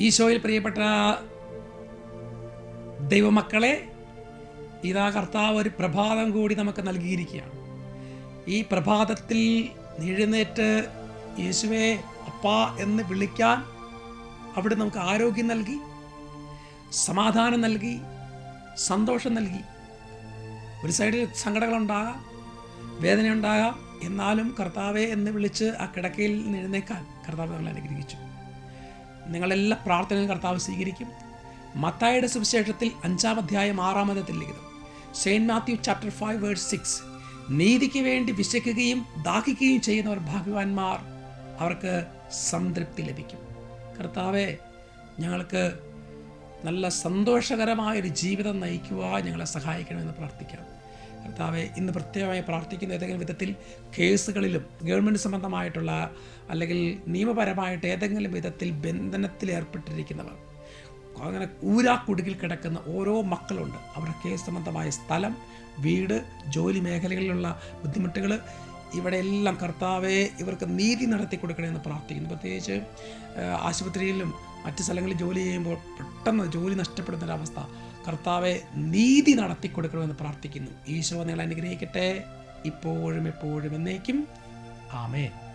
ഈശോയിൽ പ്രിയപ്പെട്ട ദൈവമക്കളെ, ഇതാ കർത്താവ് ഒരു പ്രഭാതം കൂടി നമുക്ക് നൽകിയിരിക്കുകയാണ്. ഈ പ്രഭാതത്തിൽ എഴുന്നേറ്റ് യേശുവേ അപ്പാ എന്ന് വിളിക്കാൻ അവിടെ നമുക്ക് ആരോഗ്യം നൽകി, സമാധാനം നൽകി, സന്തോഷം നൽകി. ഒരു സൈഡിൽ സങ്കടങ്ങളുണ്ടാകാം, വേദനയുണ്ടാകാം, എന്നാലും കർത്താവെ എന്ന് വിളിച്ച് ആ കിടക്കയിൽ നിന്ന് എഴുന്നേക്കാൻ കർത്താവ് ഞങ്ങളെ അനുഗ്രഹിച്ചു. നിങ്ങളെല്ലാ പ്രാർത്ഥനയും കർത്താവ് സ്വീകരിക്കും. മത്തായിയുടെ സുവിശേഷത്തിൽ 5-ാം അധ്യായം 6-ാമത്തെ ലിഖിതം, സെയിൻറ്റ് മാത്യു ചാപ്റ്റർ 5 വേഴ്സ് 6, നീതിക്ക് വേണ്ടി വിശക്കുകയും ദാഹിക്കുകയും ചെയ്യുന്നവർ ഭാഗ്യവാന്മാർ, അവർക്ക് സംതൃപ്തി ലഭിക്കും. കർത്താവെ, ഞങ്ങൾക്ക് നല്ല സന്തോഷകരമായൊരു ജീവിതം നയിക്കുവാൻ ഞങ്ങളെ സഹായിക്കണമെന്ന് പ്രാർത്ഥിക്കാം. കർത്താവെ, ഇന്ന് പ്രത്യേകമായി പ്രാർത്ഥിക്കുന്ന ഏതെങ്കിലും വിധത്തിൽ കേസുകളിലും ഗവൺമെൻറ് സംബന്ധമായിട്ടുള്ള അല്ലെങ്കിൽ നിയമപരമായിട്ട് ഏതെങ്കിലും വിധത്തിൽ ബന്ധനത്തിൽ ഏർപ്പെട്ടിരിക്കുന്നവർ, അങ്ങനെ ഊരാക്കുടുക്കിൽ കിടക്കുന്ന ഓരോ മക്കളുണ്ട്. അവരുടെ കേസ് സംബന്ധമായ സ്ഥലം, വീട്, ജോലി മേഖലകളിലുള്ള ബുദ്ധിമുട്ടുകൾ, ഇവിടെ എല്ലാം കർത്താവെ ഇവർക്ക് നീതി നടത്തി കൊടുക്കണമെന്ന് പ്രാർത്ഥിക്കുന്നു. പ്രത്യേകിച്ച് ആശുപത്രിയിലും മറ്റ് സ്ഥലങ്ങളിൽ ജോലി ചെയ്യുമ്പോൾ പെട്ടെന്ന് ജോലി നഷ്ടപ്പെടുന്നൊരവസ്ഥ, കർത്താവെ നീതി നടത്തി കൊടുക്കണമെന്ന് പ്രാർത്ഥിക്കുന്നു. ഈശോ നിങ്ങളെ അനുഗ്രഹിക്കട്ടെ, ഇപ്പോഴും എപ്പോഴും എന്നേക്കും. ആമേൻ.